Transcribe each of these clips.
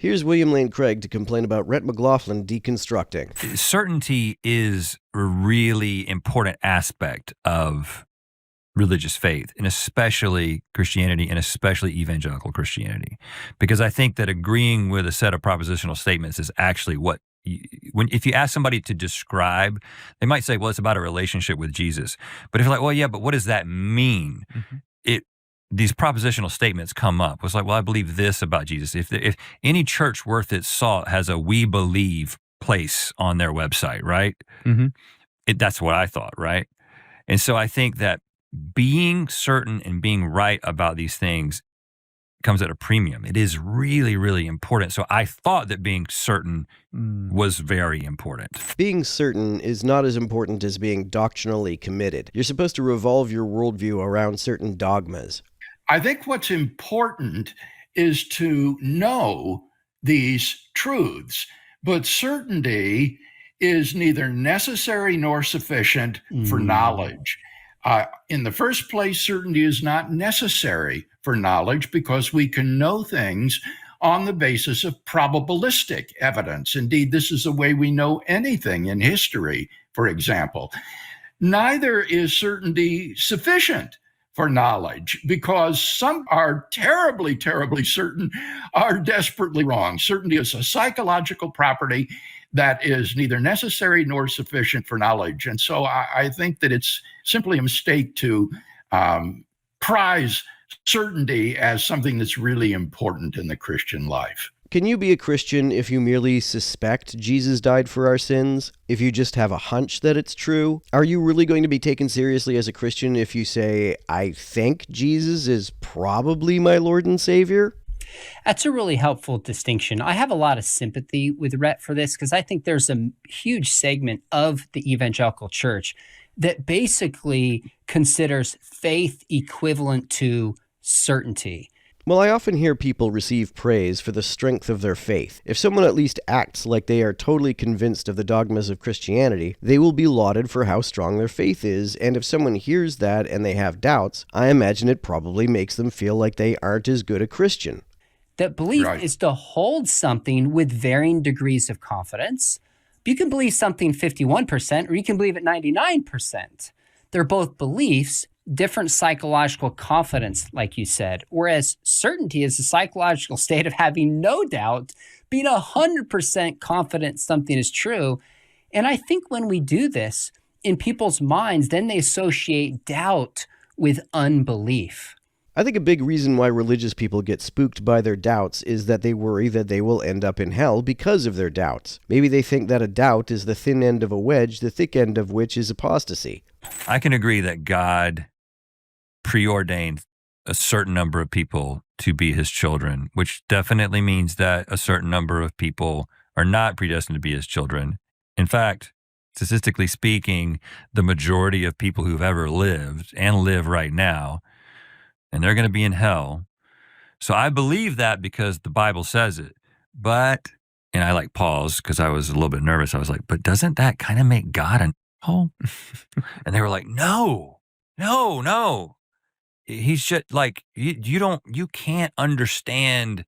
Here's William Lane Craig to complain about Rhett McLaughlin deconstructing. Certainty is a really important aspect of religious faith, and especially Christianity, and especially evangelical Christianity, because I think that agreeing with a set of propositional statements is actually what if you ask somebody to describe, they might say, well, it's about a relationship with Jesus. But if you're like, well, yeah, but what does that mean? These propositional statements come up. It's like, well, I believe this about Jesus. If any church worth its salt has a "we believe" place on their website, right? That's what I thought, right? And so I think that being certain and being right about these things comes at a premium. It is really, really important. So I thought that being certain was very important. Being certain is not as important as being doctrinally committed. You're supposed to revolve your worldview around certain dogmas. I think what's important is to know these truths, but certainty is neither necessary nor sufficient for knowledge. In the first place, certainty is not necessary for knowledge because we can know things on the basis of probabilistic evidence. Indeed, this is the way we know anything in history, for example. Neither is certainty sufficient for knowledge, because some are terribly, terribly certain, are desperately wrong. Certainty is a psychological property that is neither necessary nor sufficient for knowledge. And so I think that it's simply a mistake to prize certainty as something that's really important in the Christian life. Can you be a Christian if you merely suspect Jesus died for our sins? If you just have a hunch that it's true? Are you really going to be taken seriously as a Christian if you say, I think Jesus is probably my Lord and Savior? That's a really helpful distinction. I have a lot of sympathy with Rhett for this because I think there's a huge segment of the evangelical church that basically considers faith equivalent to certainty. Well, I often hear people receive praise for the strength of their faith. If someone at least acts like they are totally convinced of the dogmas of Christianity, they will be lauded for how strong their faith is, and if someone hears that and they have doubts, I imagine it probably makes them feel like they aren't as good a Christian. That belief is to hold something with varying degrees of confidence. You can believe something 51%, or you can believe it 99%. They're both beliefs, different psychological confidence, like you said, whereas certainty is a psychological state of having no doubt, being 100% confident something is true. And I think when we do this, in people's minds, then they associate doubt with unbelief. I think a big reason why religious people get spooked by their doubts is that they worry that they will end up in hell because of their doubts. Maybe they think that a doubt is the thin end of a wedge, the thick end of which is apostasy. I can agree that God preordained a certain number of people to be his children, which definitely means that a certain number of people are not predestined to be his children. In fact, statistically speaking, the majority of people who've ever lived and live right now, and they're going to be in hell. So I believe that because the Bible says it. But, and I paused because I was a little bit nervous. I was like, but doesn't that kind of make God an asshole? And they were like, no. He's just you can't understand.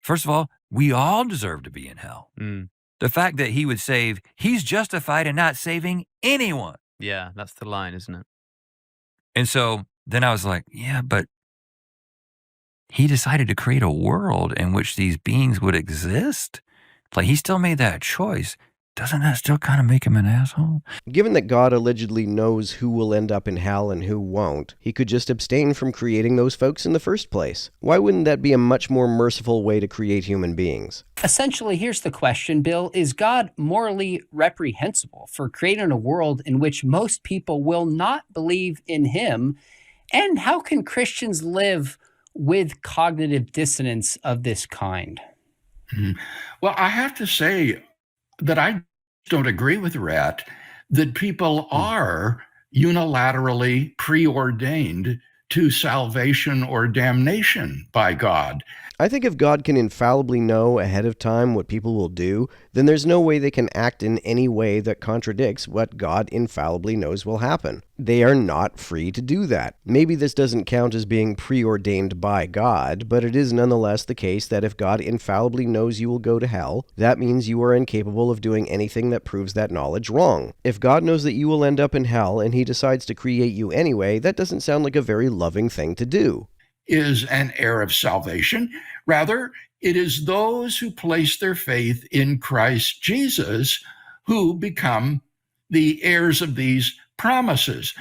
First of all, we all deserve to be in hell. The fact that he would save, he's justified in not saving anyone. Yeah, that's the line, isn't it? And so then I was like, yeah, but he decided to create a world in which these beings would exist. He still made that choice. Doesn't that still kind of make him an asshole? Given that God allegedly knows who will end up in hell and who won't, he could just abstain from creating those folks in the first place. Why wouldn't that be a much more merciful way to create human beings? Essentially, here's the question, Bill. Is God morally reprehensible for creating a world in which most people will not believe in him? And how can Christians live with cognitive dissonance of this kind? Well, I have to say that I don't agree with Rhett that people are unilaterally preordained to salvation or damnation by God. I think if God can infallibly know ahead of time what people will do, then there's no way they can act in any way that contradicts what God infallibly knows will happen. They are not free to do that. Maybe this doesn't count as being preordained by God, but it is nonetheless the case that if God infallibly knows you will go to hell, that means you are incapable of doing anything that proves that knowledge wrong. If God knows that you will end up in hell and he decides to create you anyway, that doesn't sound like a very loving thing to do. Is an heir of salvation. Rather, it is those who place their faith in Christ Jesus who become the heirs of these promises.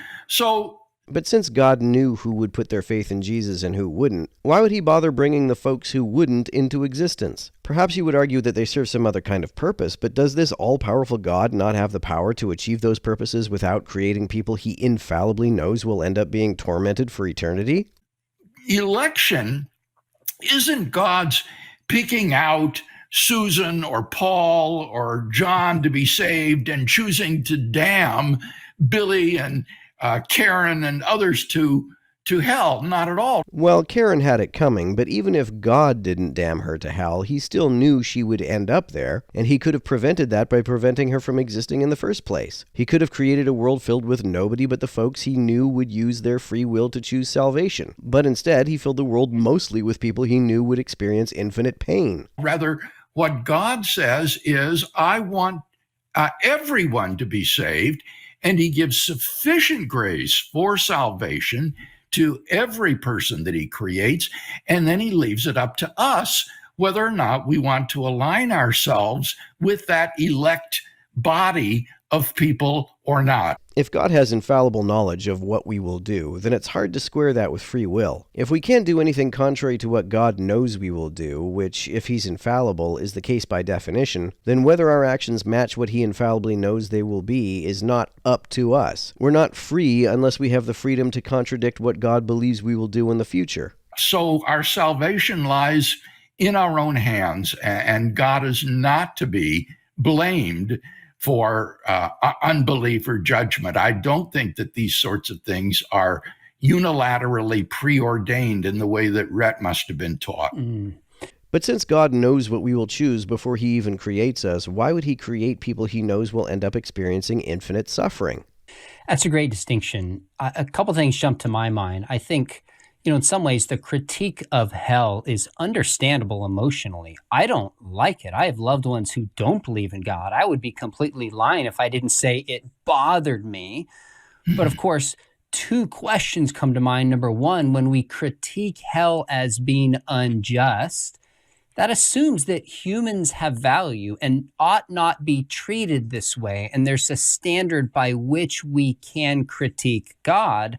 But since God knew who would put their faith in Jesus and who wouldn't, why would he bother bringing the folks who wouldn't into existence? Perhaps you would argue that they serve some other kind of purpose, but does this all-powerful God not have the power to achieve those purposes without creating people he infallibly knows will end up being tormented for eternity? Election isn't God's picking out Susan or Paul or John to be saved and choosing to damn Billy and Karen and others to hell. Not at all. Well, Karen had it coming, but even if God didn't damn her to hell, he still knew she would end up there, and he could have prevented that by preventing her from existing in the first place. He could have created a world filled with nobody but the folks he knew would use their free will to choose salvation. But instead, he filled the world mostly with people he knew would experience infinite pain. Rather, what God says is, I want everyone to be saved, and he gives sufficient grace for salvation to every person that he creates, and then he leaves it up to us whether or not we want to align ourselves with that elect body of people or not. If God has infallible knowledge of what we will do, then it's hard to square that with free will. If we can't do anything contrary to what God knows we will do, which, if he's infallible, is the case by definition, then whether our actions match what he infallibly knows they will be is not up to us. We're not free unless we have the freedom to contradict what God believes we will do in the future. So our salvation lies in our own hands, and God is not to be blamed for unbelief or judgment. I don't think that these sorts of things are unilaterally preordained in the way that Rhett must have been taught. But since God knows what we will choose before he even creates us, why would he create people he knows will end up experiencing infinite suffering? That's a great distinction. A couple things jump to my mind. I think, in some ways, the critique of hell is understandable emotionally. I don't like it. I have loved ones who don't believe in God. I would be completely lying if I didn't say it bothered me. But of course, two questions come to mind. Number one, when we critique hell as being unjust, that assumes that humans have value and ought not be treated this way. And there's a standard by which we can critique God.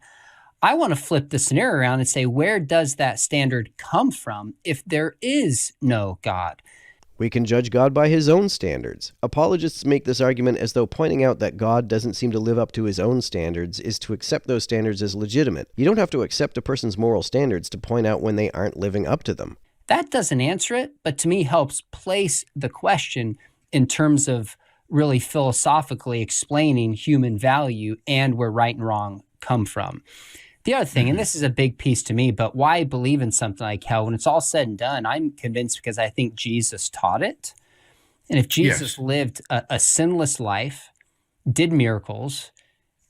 I want to flip the scenario around and say, where does that standard come from if there is no God? We can judge God by his own standards. Apologists make this argument as though pointing out that God doesn't seem to live up to his own standards is to accept those standards as legitimate. You don't have to accept a person's moral standards to point out when they aren't living up to them. That doesn't answer it, but to me helps place the question in terms of really philosophically explaining human value and where right and wrong come from. The other thing, and this is a big piece to me, but why believe in something like hell? When it's all said and done, I'm convinced because I think Jesus taught it. And if Jesus lived a sinless life, did miracles,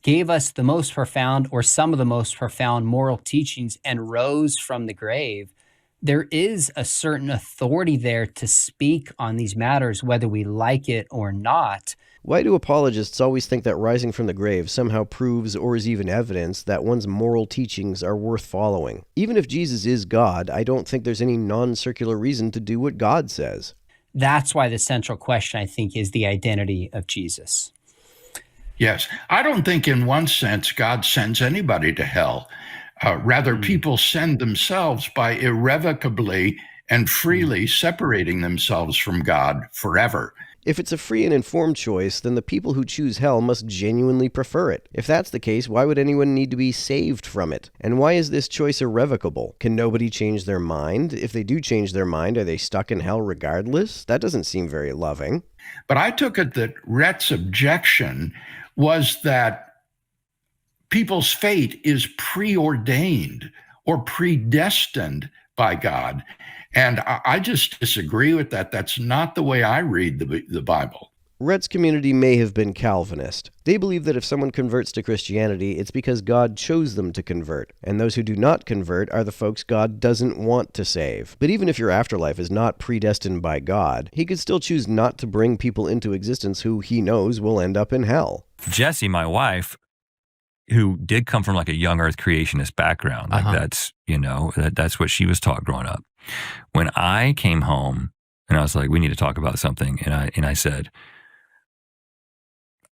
gave us the most profound or some of the most profound moral teachings, and rose from the grave, there is a certain authority there to speak on these matters, whether we like it or not. Why do apologists always think that rising from the grave somehow proves or is even evidence that one's moral teachings are worth following? Even if Jesus is God, I don't think there's any non-circular reason to do what God says. That's why the central question, I think, is the identity of Jesus. Yes. I don't think in one sense God sends anybody to hell. Rather, people send themselves by irrevocably and freely separating themselves from God forever. If it's a free and informed choice, then the people who choose hell must genuinely prefer it. If that's the case, why would anyone need to be saved from it? And why is this choice irrevocable? Can nobody change their mind? If they do change their mind, are they stuck in hell regardless? That doesn't seem very loving. But I took it that Rhett's objection was that people's fate is preordained or predestined by God. And I just disagree with that. That's not the way I read the Bible. Rhett's community may have been Calvinist. They believe that if someone converts to Christianity, it's because God chose them to convert, and those who do not convert are the folks God doesn't want to save. But even if your afterlife is not predestined by God, he could still choose not to bring people into existence who he knows will end up in hell. Jessie, my wife, who did come from like a young earth creationist background, like that's, that's what she was taught growing up. When I came home and I was like, we need to talk about something, and I said,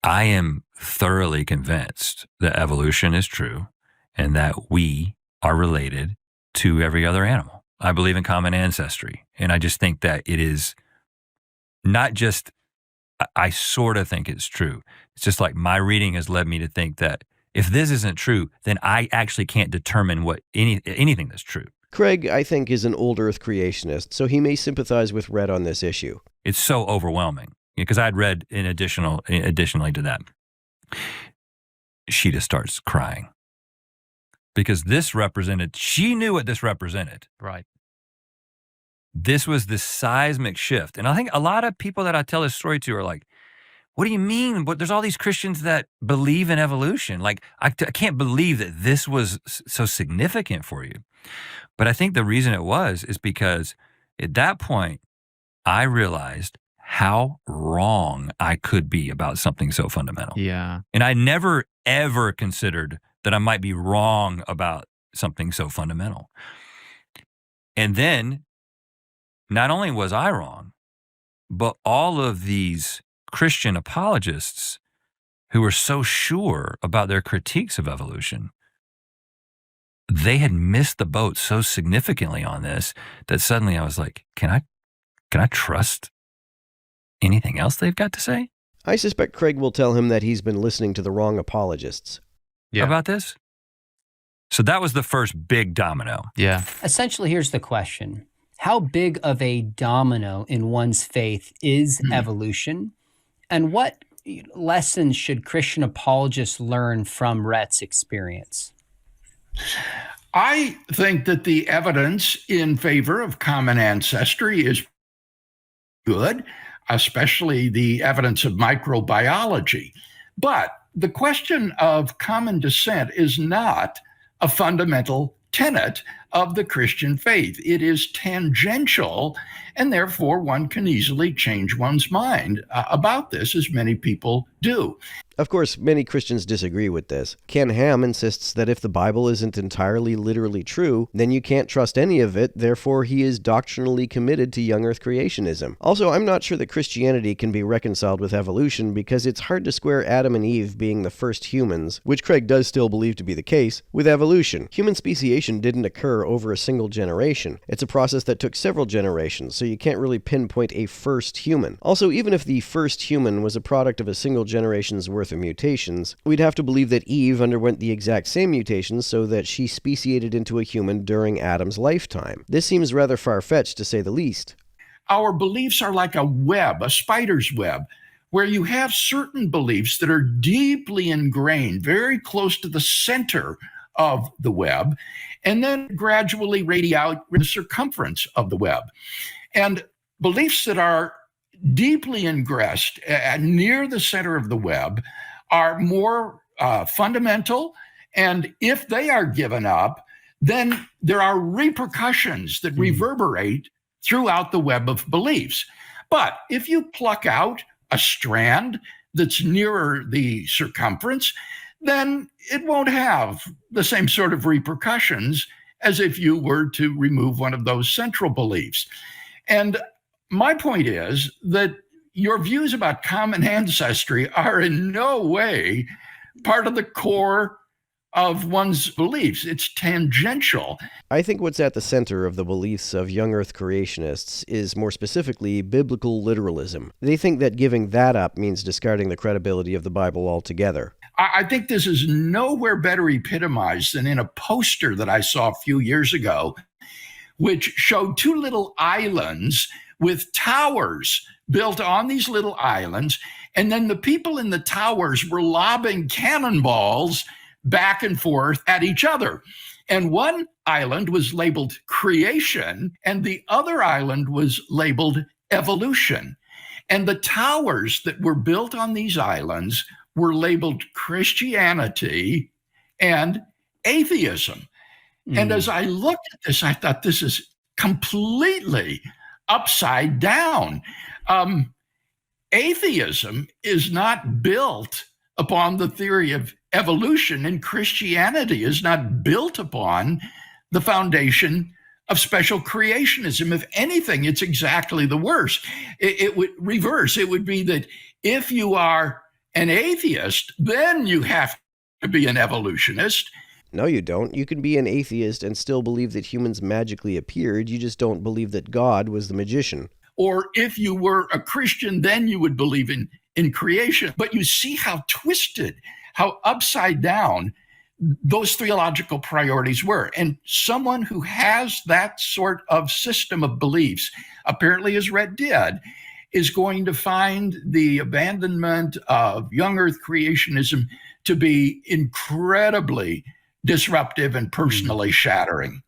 I am thoroughly convinced that evolution is true and that we are related to every other animal. I believe in common ancestry. And I just think that it is not just, I sort of think it's true. It's just like my reading has led me to think that if this isn't true, then I actually can't determine what anything that's true. Craig, I think, is an old earth creationist, so he may sympathize with Rhett on this issue. It's so overwhelming. Because I'd read additionally to that, she just starts crying. Because she knew what this represented. Right. This was this seismic shift. And I think a lot of people that I tell this story to are like, what do you mean? But there's all these Christians that believe in evolution. Like, I can't believe that this was so significant for you. But I think the reason it was is because at that point, I realized how wrong I could be about something so fundamental. Yeah. And I never, ever considered that I might be wrong about something so fundamental. And then, not only was I wrong, but all of these Christian apologists who were so sure about their critiques of evolution, they had missed the boat so significantly on this that suddenly I was like, can I trust anything else they've got to say? I suspect Craig will tell him that he's been listening to the wrong apologists. Yeah. About this? So that was the first big domino. Yeah. Essentially, here's the question. How big of a domino in one's faith is evolution? And what lessons should Christian apologists learn from Rhett's experience? I think that the evidence in favor of common ancestry is good, especially the evidence of microbiology. But the question of common descent is not a fundamental tenet of the Christian faith. It is tangential, and therefore one can easily change one's mind about this, as many people do. Of course, many Christians disagree with this. Ken Ham insists that if the Bible isn't entirely literally true, then you can't trust any of it, therefore he is doctrinally committed to young earth creationism. Also, I'm not sure that Christianity can be reconciled with evolution because it's hard to square Adam and Eve being the first humans, which Craig does still believe to be the case, with evolution. Human speciation didn't occur over a single generation. It's a process that took several generations, so you can't really pinpoint a first human. Also, even if the first human was a product of a single generation's worth of mutations, we'd have to believe that Eve underwent the exact same mutations so that she speciated into a human during Adam's lifetime. This seems rather far-fetched, to say the least. Our beliefs are like a web, a spider's web, where you have certain beliefs that are deeply ingrained, very close to the center of the web, and then gradually radiate out the circumference of the web. And beliefs that are deeply ingressed near the center of the web are more fundamental. And if they are given up, then there are repercussions that reverberate throughout the web of beliefs. But if you pluck out a strand that's nearer the circumference, then it won't have the same sort of repercussions as if you were to remove one of those central beliefs. And my point is that your views about common ancestry are in no way part of the core of one's beliefs. It's tangential. I think what's at the center of the beliefs of young earth creationists is more specifically biblical literalism. They think that giving that up means discarding the credibility of the Bible altogether. I think this is nowhere better epitomized than in a poster that I saw a few years ago, which showed two little islands with towers built on these little islands. And then the people in the towers were lobbing cannonballs back and forth at each other. And one island was labeled creation, and the other island was labeled evolution. And the towers that were built on these islands were labeled Christianity and atheism. And as I looked at this, I thought, this is completely upside down. Atheism is not built upon the theory of evolution, and Christianity is not built upon the foundation of special creationism. If anything, it's exactly the worst. It would reverse. It would be that if you are an atheist, then you have to be an evolutionist. No, you don't. You can be an atheist and still believe that humans magically appeared. You just don't believe that God was the magician. Or if you were a Christian, then you would believe in creation. But you see how twisted, how upside down those theological priorities were. And someone who has that sort of system of beliefs, apparently as Rhett did, is going to find the abandonment of young earth creationism to be incredibly disruptive and personally shattering.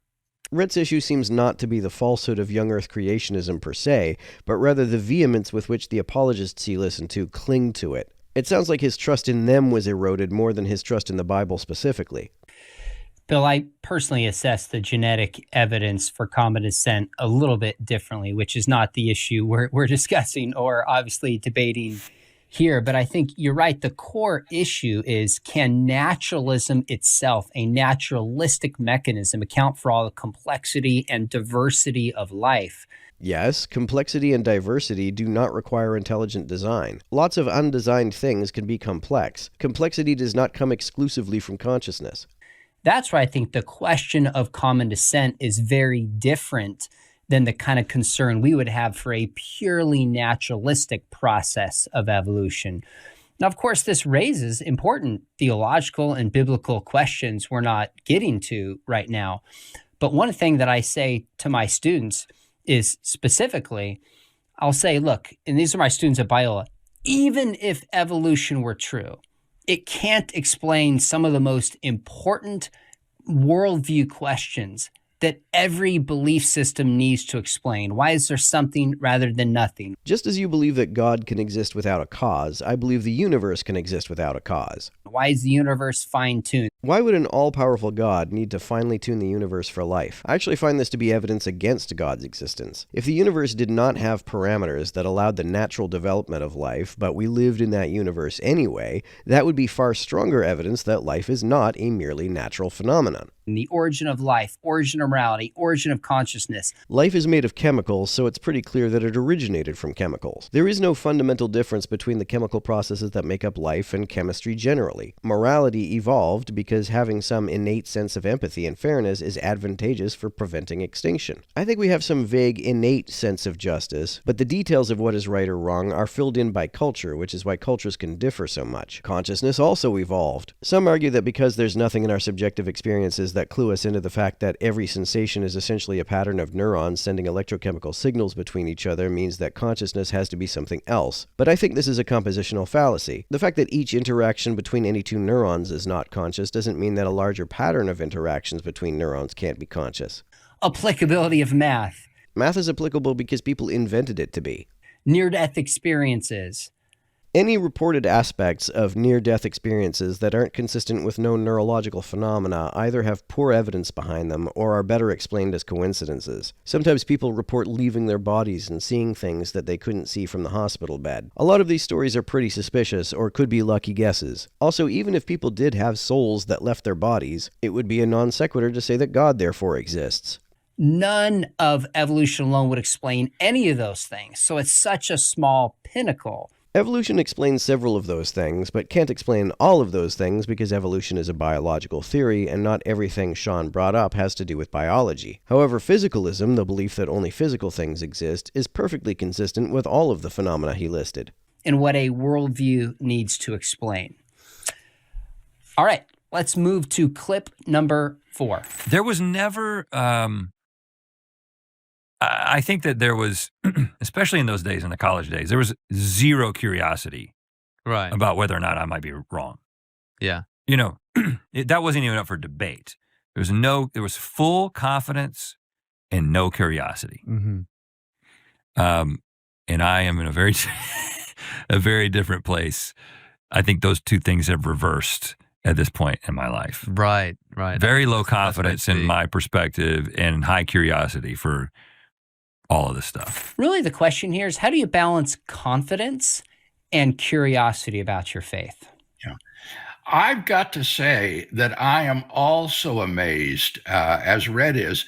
Rhett's issue seems not to be the falsehood of young earth creationism per se, but rather the vehemence with which the apologists he listened to cling to it. It sounds like his trust in them was eroded more than his trust in the Bible specifically. Bill, I personally assess the genetic evidence for common descent a little bit differently, which is not the issue we're discussing or obviously debating here. But I think you're right. The core issue is, can naturalism itself, a naturalistic mechanism, account for all the complexity and diversity of life? Yes, complexity and diversity do not require intelligent design. Lots of undesigned things can be complex. Complexity does not come exclusively from consciousness. That's why I think the question of common descent is very different than the kind of concern we would have for a purely naturalistic process of evolution. Now, of course, this raises important theological and biblical questions we're not getting to right now. But one thing that I say to my students is specifically, I'll say, look, and these are my students at Biola, even if evolution were true, it can't explain some of the most important worldview questions that every belief system needs to explain. Why is there something rather than nothing? Just as you believe that God can exist without a cause, I believe the universe can exist without a cause. Why is the universe fine-tuned? Why would an all-powerful God need to finely tune the universe for life? I actually find this to be evidence against God's existence. If the universe did not have parameters that allowed the natural development of life, but we lived in that universe anyway, that would be far stronger evidence that life is not a merely natural phenomenon. The origin of life, origin of morality, origin of consciousness. Life is made of chemicals, so it's pretty clear that it originated from chemicals. There is no fundamental difference between the chemical processes that make up life and chemistry generally. Morality evolved because having some innate sense of empathy and fairness is advantageous for preventing extinction. I think we have some vague innate sense of justice, but the details of what is right or wrong are filled in by culture, which is why cultures can differ so much. Consciousness also evolved. Some argue that because there's nothing in our subjective experiences that clue us into the fact that every sensation is essentially a pattern of neurons sending electrochemical signals between each other means that consciousness has to be something else. But I think this is a compositional fallacy. The fact that each interaction between any two neurons is not conscious doesn't mean that a larger pattern of interactions between neurons can't be conscious. Applicability of math. Math is applicable because people invented it to be. Near-death experiences. Any reported aspects of near-death experiences that aren't consistent with known neurological phenomena either have poor evidence behind them or are better explained as coincidences. Sometimes people report leaving their bodies and seeing things that they couldn't see from the hospital bed. A lot of these stories are pretty suspicious or could be lucky guesses. Also, even if people did have souls that left their bodies, it would be a non sequitur to say that God therefore exists. None of evolution alone would explain any of those things, so it's such a small pinnacle. Evolution explains several of those things, but can't explain all of those things because evolution is a biological theory, and not everything Sean brought up has to do with biology. However, physicalism, the belief that only physical things exist, is perfectly consistent with all of the phenomena he listed. And what a worldview needs to explain. All right, let's move to clip number 4. There was never... I think that there was, especially in those days, in the college days, there was zero curiosity Right. about whether or not I might be wrong. Yeah. You know, that wasn't even up for debate. There was full confidence and no curiosity. Mm-hmm. And I am in a very, a very different place. I think those two things have reversed at this point in my life. Right. Very low confidence in my perspective and high curiosity for all of this stuff. Really, the question here is, how do you balance confidence and curiosity about your faith? Yeah. I've got to say that I am also amazed, as Rhett is,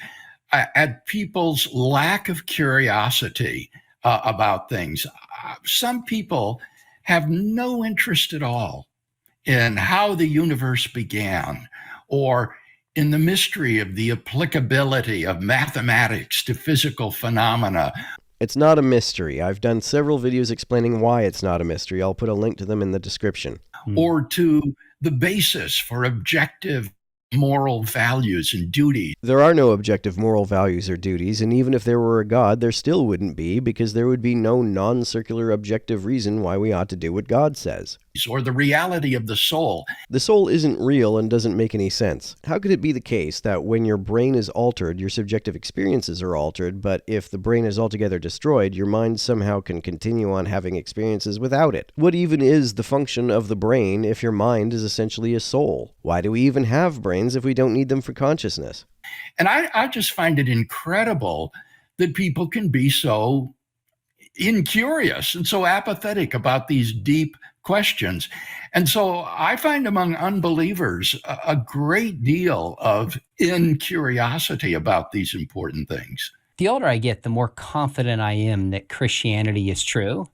at people's lack of curiosity about things. Some people have no interest at all in how the universe began or in the mystery of the applicability of mathematics to physical phenomena. It's not a mystery. I've done several videos explaining why it's not a mystery. I'll put a link to them in the description. Or to the basis for objective moral values and duties. There are no objective moral values or duties, and even if there were a God, there still wouldn't be, because there would be no non-circular objective reason why we ought to do what God says. Or the reality of the soul. The soul isn't real and doesn't make any sense. How could it be the case that when your brain is altered, your subjective experiences are altered, but if the brain is altogether destroyed, your mind somehow can continue on having experiences without it? What even is the function of the brain if your mind is essentially a soul? Why do we even have brains if we don't need them for consciousness? And I just find it incredible that people can be so incurious and so apathetic about these deep questions. And so I find among unbelievers a great deal of incuriosity about these important things. The older I get, the more confident I am that Christianity is true,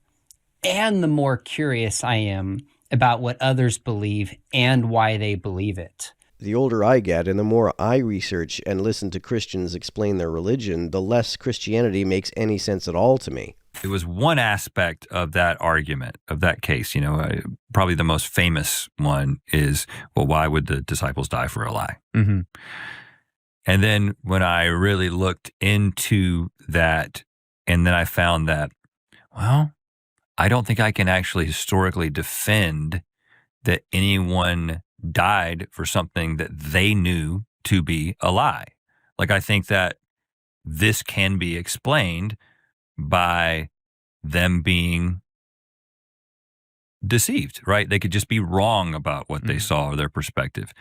and the more curious I am about what others believe and why they believe it. The older I get and the more I research and listen to Christians explain their religion, the less Christianity makes any sense at all to me. It was one aspect of that argument, of that case. Probably the most famous one is, well, why would the disciples die for a lie? Mm-hmm. And then when I really looked into that, and then I found that, well, I don't think I can actually historically defend that anyone died for something that they knew to be a lie. Like, I think that this can be explained by them being deceived, right? They could just be wrong about what they saw or their perspective.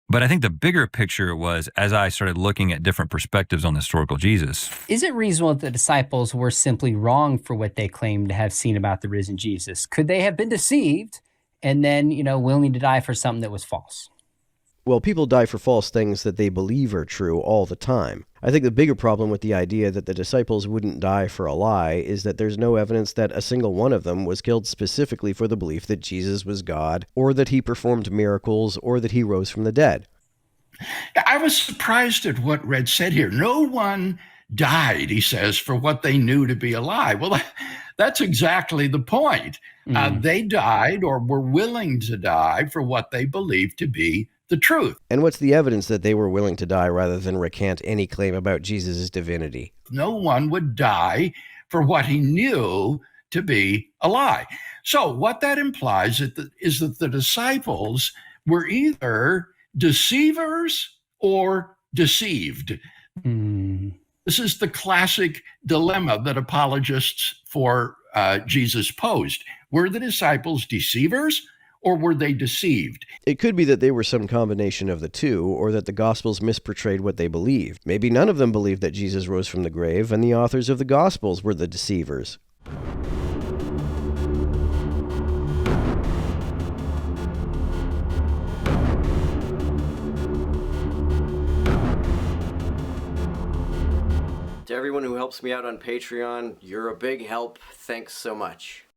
But I think the bigger picture was, as I started looking at different perspectives on the historical Jesus. Is it reasonable that the disciples were simply wrong for what they claimed to have seen about the risen Jesus? Could they have been deceived and then, willing to die for something that was false? Well, people die for false things that they believe are true all the time. I think the bigger problem with the idea that the disciples wouldn't die for a lie is that there's no evidence that a single one of them was killed specifically for the belief that Jesus was God, or that he performed miracles, or that he rose from the dead. I was surprised at what Rhett said here. No one died, he says, for what they knew to be a lie. Well, that's exactly the point. They died or were willing to die for what they believed to be the truth. And what's the evidence that they were willing to die rather than recant any claim about Jesus' divinity? No one would die for what he knew to be a lie. So what that implies is that the disciples were either deceivers or deceived. This is the classic dilemma that apologists for Jesus posed. Were the disciples deceivers or were they deceived? It could be that they were some combination of the two, or that the Gospels misportrayed what they believed. Maybe none of them believed that Jesus rose from the grave, and the authors of the Gospels were the deceivers. To everyone who helps me out on Patreon, you're a big help. Thanks so much.